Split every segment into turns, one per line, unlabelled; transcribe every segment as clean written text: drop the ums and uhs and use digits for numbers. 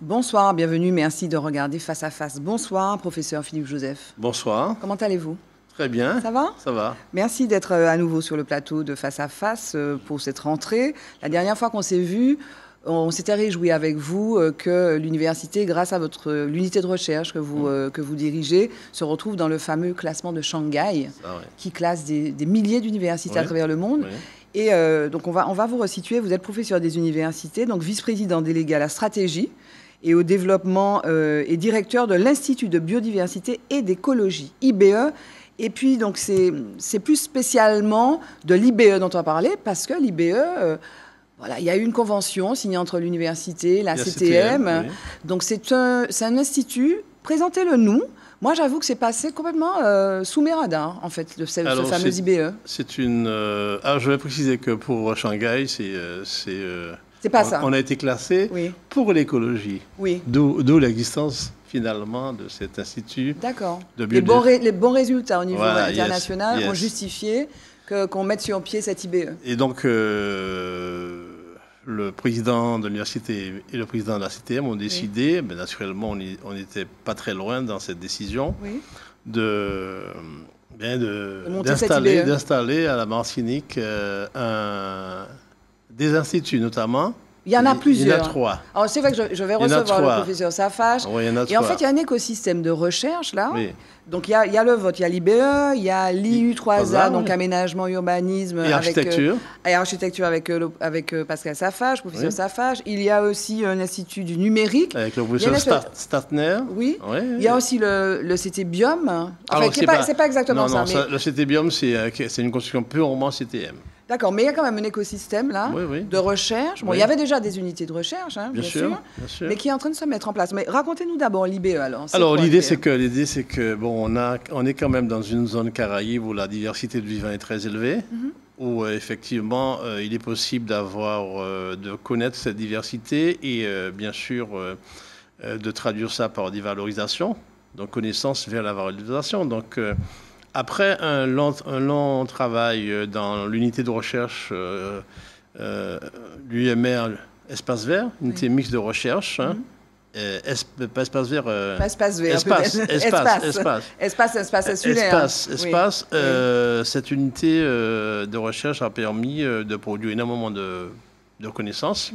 Bonsoir, bienvenue, merci de regarder Face à Face. Bonsoir, professeur Philippe Joseph.
Bonsoir.
Comment allez-vous?
Très bien.
Ça va?
Ça va.
Merci d'être à nouveau sur le plateau de Face à Face pour cette rentrée. La dernière fois qu'on s'est vu, on s'était réjoui avec vous que l'université, grâce à l'unité de recherche que vous dirigez, se retrouve dans le fameux classement de Shanghai, qui classe des milliers d'universités à travers le monde.
Oui.
Et donc, on va vous resituer. Vous êtes professeur des universités, donc vice-président délégué à la stratégie et au développement et directeur de l'Institut de biodiversité et d'écologie, IBE. Et puis, donc, c'est plus spécialement de l'IBE dont on va parler, parce que l'IBE, voilà, il y a eu une convention signée entre l'université, la CTM.
Oui.
Donc, c'est un institut. Présentez-le nous. Moi, j'avoue que c'est passé complètement sous mes radars, en fait, ce fameux IBE.
C'est une... Alors, je vais préciser que pour Shanghai,
c'est pas ça.
On a été classé pour l'écologie.
Oui.
D'où l'existence, finalement, de cet institut.
D'accord.
De
les bons résultats au niveau international ont justifié qu'on mette sur pied cet IBE.
Et donc, le président de l'université et le président de la CTM ont décidé, mais naturellement, on n'était pas très loin dans cette décision, d'installer à la Martinique des instituts, notamment.
Il y en a plusieurs.
Il y en a 3.
Alors, c'est vrai que je vais recevoir le professeur Safache.
Oui, il y en a 3.
Et en fait, il y a un écosystème de recherche, là.
Oui.
Donc, il y a le vote, il y a l'IBE, il y a l'IU3A, donc aménagement, urbanisme.
Et architecture.
Et architecture avec Pascal Safache, professeur Safache. Il y a aussi un institut du numérique.
Avec le professeur Statner.
Oui. Il y a aussi le CT-Biome. Enfin, c'est pas exactement ça.
Le CT-Biome, c'est une construction purement CTM.
D'accord, mais il y a quand même un écosystème là de recherche. Bon, il y avait déjà des unités de recherche, hein, bien sûr, mais qui est en train de se mettre en place. Mais racontez-nous d'abord l'IBE alors.
Alors l'idée c'est que bon, on est quand même dans une zone caraïbe où la diversité de vivant est très élevée, où effectivement il est possible de connaître cette diversité et bien sûr de traduire ça par des valorisations, donc connaissance vers la valorisation. Donc après un long travail dans l'unité de recherche, l'UMR Espace Vert, unité mixte de recherche, espace vert.
Espace insulaire.
Cette unité de recherche a permis de produire énormément de connaissances.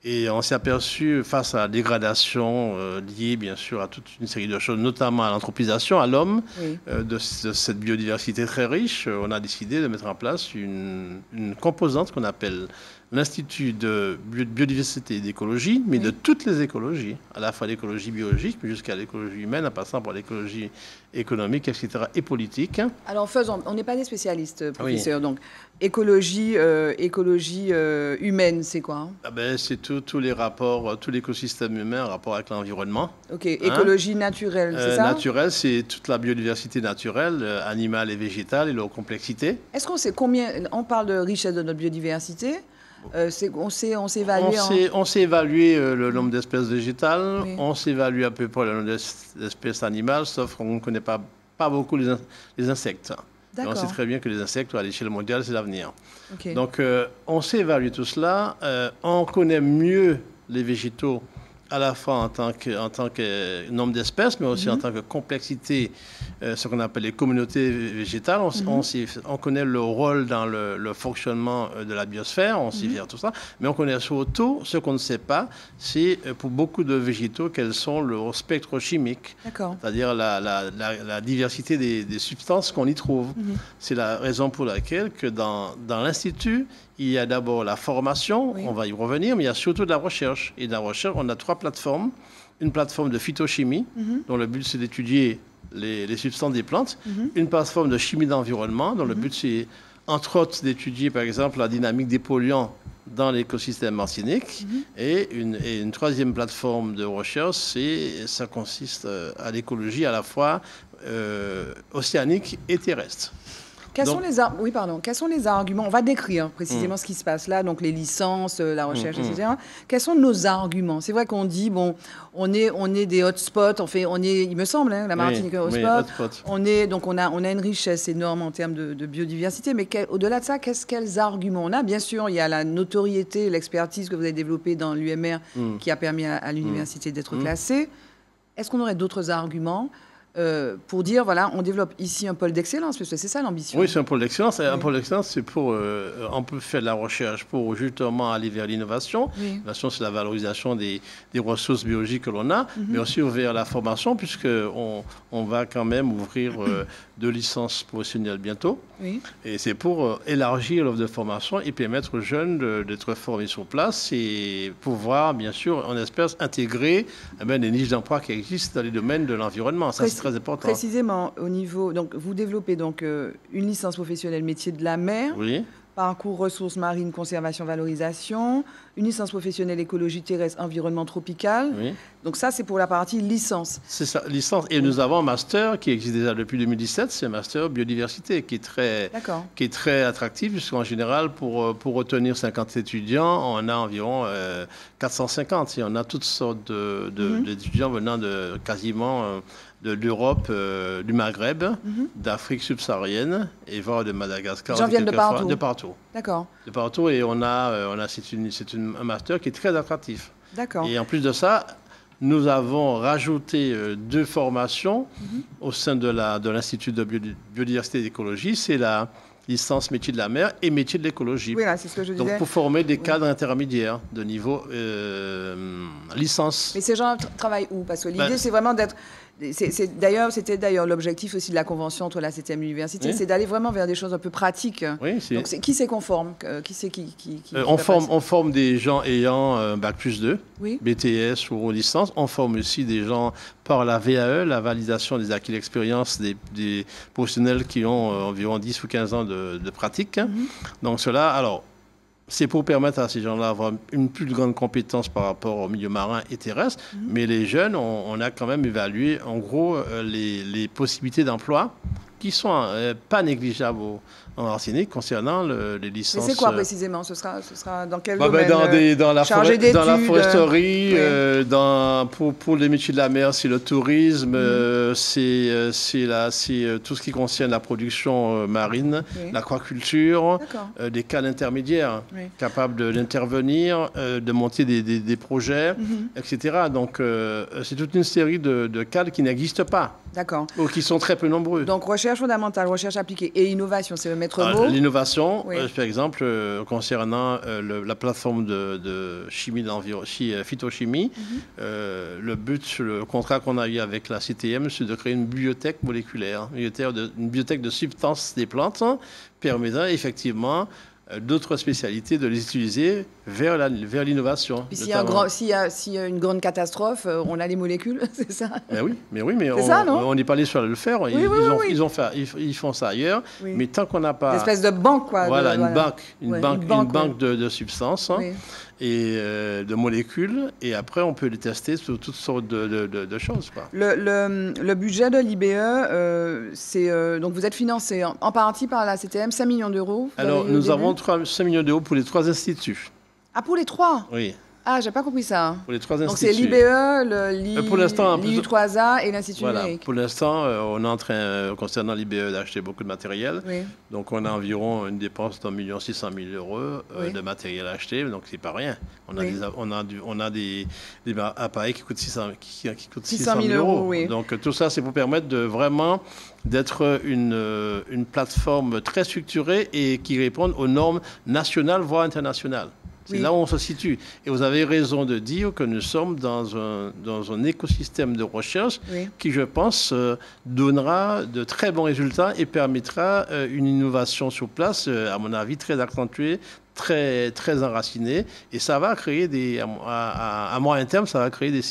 Et on s'est aperçu, face à la dégradation liée, bien sûr, à toute une série de choses, notamment à l'anthropisation, à l'homme, de cette biodiversité très riche, on a décidé de mettre en place une composante qu'on appelle l'Institut de biodiversité et d'écologie, mais de toutes les écologies, à la fois l'écologie biologique, mais jusqu'à l'écologie humaine, en passant par l'écologie économique, etc., et politique.
Alors, on n'est pas des spécialistes, professeur, donc écologie humaine, c'est quoi
c'est tous les rapports, tout l'écosystème humain en rapport avec l'environnement.
Ok, écologie naturelle, c'est ça?
Naturelle, c'est toute la biodiversité naturelle, animale et végétale, et leur complexité.
Est-ce qu'on sait combien, on parle de richesse de notre biodiversité, on s'est
évalué le nombre d'espèces végétales, on s'est évalué à peu près le nombre d'espèces animales, sauf qu'on ne connaît pas beaucoup les insectes. On sait très bien que les insectes, à l'échelle mondiale, c'est l'avenir. Donc, on s'est évalué tout cela. On connaît mieux les végétaux, à la fois en tant que nombre d'espèces, mais aussi en tant que complexité, ce qu'on appelle les communautés végétales. On connaît le rôle dans le fonctionnement de la biosphère, on sait faire tout ça, mais on connaît surtout, ce qu'on ne sait pas, c'est pour beaucoup de végétaux, quels sont leur spectre chimique, c'est-à-dire la diversité des substances qu'on y trouve. C'est la raison pour laquelle que dans l'Institut, il y a d'abord la formation, on va y revenir, mais il y a surtout de la recherche. Et dans la recherche, on a 3 plateformes. Une plateforme de phytochimie, dont le but c'est d'étudier les substances des plantes. Une plateforme de chimie d'environnement, dont le but c'est, entre autres, d'étudier, par exemple, la dynamique des polluants dans l'écosystème martinique. Et une 3e plateforme de recherche, ça consiste à l'écologie à la fois océanique et terrestre.
Quels sont les arguments? On va décrire précisément ce qui se passe là, donc les licences, la recherche, etc. Quels sont nos arguments? C'est vrai qu'on dit, bon, on est des hotspots, il me semble, hein, la Martinique hotspot. On a une richesse énorme en termes de biodiversité, mais au-delà de ça, quels arguments on a? Bien sûr, il y a la notoriété, l'expertise que vous avez développée dans l'UMR qui a permis à l'université d'être classée. Est-ce qu'on aurait d'autres arguments pour dire, voilà, on développe ici un pôle d'excellence, parce que c'est ça l'ambition.
Oui, c'est un pôle d'excellence. Un pôle d'excellence, c'est pour... on peut faire de la recherche pour justement aller vers l'innovation. L'innovation, c'est la valorisation des ressources biologiques que l'on a, mais aussi vers la formation, puisqu'on va quand même ouvrir 2 licences professionnelles bientôt. Et c'est pour élargir l'offre de formation et permettre aux jeunes d'être formés sur place et pouvoir, bien sûr, on espère intégrer des niches d'emploi qui existent dans les domaines de l'environnement. Ça, c'est très important.
Précisément, au niveau... Donc, vous développez donc, une licence professionnelle métier de la mer, parcours ressources marines, conservation, valorisation, une licence professionnelle écologie terrestre, environnement tropical. Donc ça, c'est pour la partie licence.
C'est ça, licence. Et nous avons un master qui existe déjà depuis 2017, c'est un master biodiversité qui est très attractif, puisqu'en général, pour retenir 50 étudiants, on a environ 450. Et on a toutes sortes d'étudiants venant de quasiment... de l'Europe, du Maghreb, d'Afrique subsaharienne et voire de Madagascar.
J'en viens de partout.
De partout.
D'accord.
De partout, et c'est un master qui est très attractif.
D'accord.
Et en plus de ça, nous avons rajouté 2 formations au sein de l'Institut de biodiversité et d'écologie. C'est la licence métier de la mer et métier de l'écologie.
Oui, là, c'est ce que je disais.
Donc, pour former des cadres intermédiaires de niveau licence.
Mais ces gens travaillent où? Parce que l'idée, c'est vraiment d'être... C'était d'ailleurs l'objectif aussi de la convention entre la 7e université, c'est d'aller vraiment vers des choses un peu pratiques. Donc, qui c'est conforme?
On forme des gens ayant Bac plus 2, BTS ou licence. On forme aussi des gens par la VAE, la validation des acquis d'expérience des professionnels qui ont environ 10 ou 15 ans de pratique. Donc cela, alors... C'est pour permettre à ces gens-là d'avoir une plus grande compétence par rapport au milieu marin et terrestre. Mais les jeunes, on a quand même évalué, en gros, les possibilités d'emploi qui sont pas négligeables en Martinique concernant les licences.
Mais c'est quoi précisément? Ce sera dans quel domaine?
Dans la foresterie, pour les métiers de la mer, c'est le tourisme, c'est tout ce qui concerne la production marine, l'aquaculture, des cadres intermédiaires capables d'intervenir, de monter des projets, etc. Donc, c'est toute une série de cadres qui n'existent pas.
D'accord.
Ou qui sont très peu nombreux.
Donc, recherche fondamentale, recherche appliquée et innovation, c'est le maître mot.
L'innovation, par exemple, concernant la plateforme de chimie phytochimie, le contrat qu'on a eu avec la CTM, c'est de créer une bibliothèque moléculaire, une bibliothèque de substances des plantes, permettant effectivement d'autres spécialités de les utiliser vers l'innovation.
Puis s'il y a une grande catastrophe, on a les molécules, c'est ça?
Mais on n'est pas les seuls à le faire. Ils font ça ailleurs. Mais tant qu'on n'a pas...
Une espèce de banque, quoi.
Voilà, une banque de substances et de molécules. Et après, on peut les tester sur toutes sortes de choses, quoi.
Le budget de l'IBE, donc vous êtes financé en partie par la CTM, 5 millions d'euros.
Alors, nous avons 5 millions d'euros pour les 3 instituts.
Ah, pour les 3?
Oui.
Ah, j'ai pas compris ça.
Pour les 3 instituts.
Donc c'est l'IBE, l'IU3A et l'Institut numérique.
Pour l'instant, on est en train, concernant l'IBE, d'acheter beaucoup de matériel. Donc on a environ une dépense d'1 600 000 euros de matériel acheté. Donc c'est pas rien. On a des appareils qui coûtent 600 000 euros. Donc tout ça, c'est pour permettre de vraiment d'être une plateforme très structurée et qui réponde aux normes nationales, voire internationales. C'est là où on se situe. Et vous avez raison de dire que nous sommes dans un écosystème de recherche qui, je pense, donnera de très bons résultats et permettra une innovation sur place, à mon avis, très accentuée, très, très enracinée. Et ça va créer à moyen terme, ça va créer des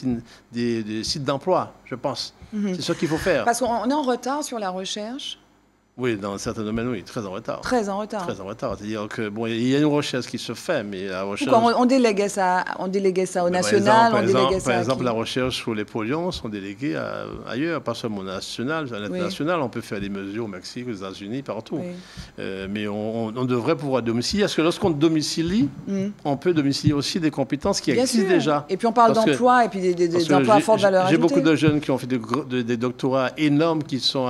sites d'emploi, je pense. C'est ce qu'il faut faire.
Parce qu'on est en retard sur la recherche.
Oui, dans certains domaines, oui, très en retard.
Très en retard.
Très en retard. C'est-à-dire que, bon, il y a une recherche qui se fait, mais la recherche...
Pourquoi on déléguait ça au national,
par exemple, la recherche sur les polluants sont délégués ailleurs, pas seulement au national, à l'international. On peut faire des mesures au Mexique, aux États-Unis, partout. Mais on devrait pouvoir domicilier. Parce que lorsqu'on domicilie, on peut domicilier aussi des compétences qui existent déjà.
Et puis on parle d'emploi, et puis des emplois à forte valeur ajoutée.
J'ai beaucoup de jeunes qui ont fait des doctorats énormes qui sont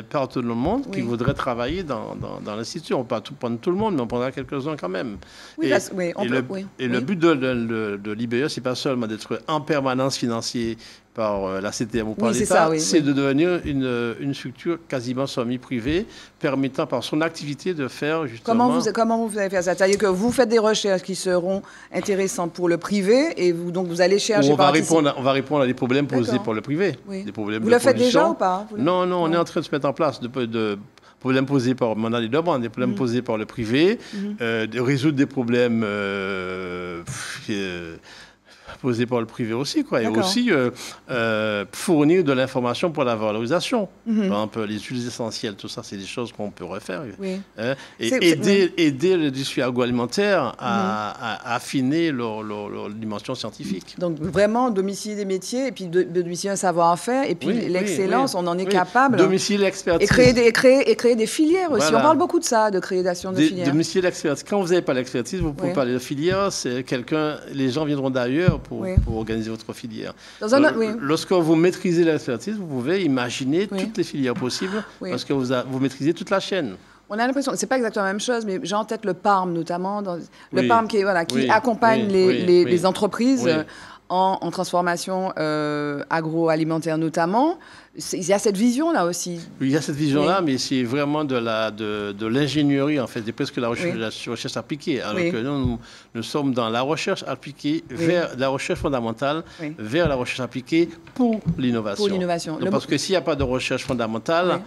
partout dans le monde, qui voudraient travailler dans l'Institut. On ne peut pas prendre tout le monde, mais on prendra quelques-uns quand même. Le but de l'IBE, ce n'est pas seulement d'être en permanence financier par la CTM ou par l'État, c'est de devenir une structure quasiment semi-privée, permettant par son activité de faire justement...
Comment vous allez faire ça? C'est-à-dire que vous faites des recherches qui seront intéressantes pour le privé et donc vous allez chercher...
On va répondre à des problèmes posés par le privé. Des problèmes
vous le faites déjà ou pas?
Non, on est en train de se mettre en place de problèmes posés par mandat de demande, des problèmes posés par le privé, de résoudre des problèmes posés par le privé aussi, quoi. Et aussi fournir de l'information pour la valorisation. Par exemple, les huiles essentielles, tout ça, c'est des choses qu'on peut refaire. Hein, et aider l'industrie agroalimentaire à affiner leur dimension scientifique.
Donc vraiment, domicilier des métiers, et puis domicilier un savoir-faire, et puis l'excellence, on en est capable.
Domicilier l'expertise.
Et créer des filières aussi. Voilà. On parle beaucoup de ça, de création de filières.
Domicilier l'expertise. Quand vous n'avez pas l'expertise, vous pouvez parler de filière, les gens viendront d'ailleurs pour organiser votre filière. Lorsque vous maîtrisez l'expertise, vous pouvez imaginer toutes les filières possibles parce que vous maîtrisez toute la chaîne.
On a l'impression, c'est pas exactement la même chose, mais j'ai en tête le PARM notamment, le PARM qui accompagne les entreprises en transformation agroalimentaire notamment. Il y a cette vision-là aussi.
Il y a cette vision-là, mais c'est vraiment de l'ingénierie, en fait, c'est presque la recherche appliquée. Alors que nous sommes dans la recherche appliquée vers la recherche fondamentale, vers la recherche appliquée pour l'innovation. Parce que s'il n'y a pas de recherche fondamentale,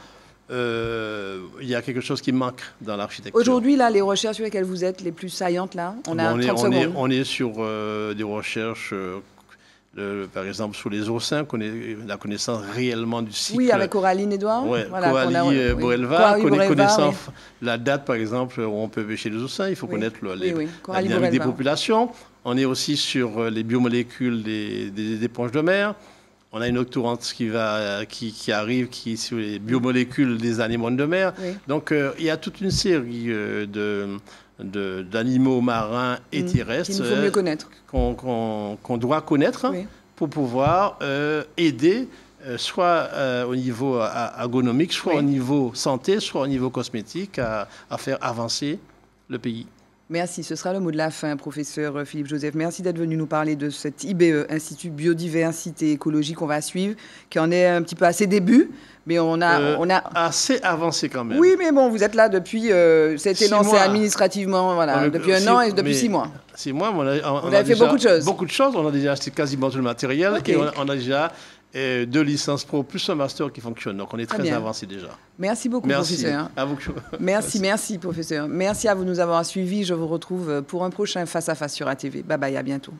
il y a quelque chose qui manque dans l'architecture.
Aujourd'hui, là, les recherches sur lesquelles vous êtes les plus saillantes, là, on
est sur des recherches... par exemple, sur les oursins, la connaissance réellement du cycle.
Oui, avec Coraline Edouard.
Coralie Borelva, connaissant la date, par exemple, où on peut pêcher les oursins. Il faut connaître la dynamique des populations. On est aussi sur les biomolécules des éponges de mer. On a une doctorante qui arrive, qui est sur les biomolécules des anémones de mer. Donc, il y a toute une série d'animaux marins et terrestres
qu'il faut mieux connaître.
Qu'on doit connaître pour pouvoir aider soit au niveau agronomique, soit au niveau santé, soit au niveau cosmétique à faire avancer le pays.
Merci, ce sera le mot de la fin, professeur Philippe Joseph. Merci d'être venu nous parler de cet IBE, Institut Biodiversité Écologie, qu'on va suivre, qui en est un petit peu à ses débuts, mais on a
assez avancé quand même.
Oui, mais bon, vous êtes là depuis, ça a été lancé administrativement, depuis un an et depuis 6 mois.
6 mois,
on a fait beaucoup de choses.
Beaucoup de choses, on a déjà acheté quasiment tout le matériel et on a déjà 2 licences pro plus un master qui fonctionne. Donc on est très avancé déjà.
Merci beaucoup, professeur.
À vous.
Merci, professeur. Merci à vous de nous avoir suivis. Je vous retrouve pour un prochain Face à Face sur ATV. Bye bye, à bientôt.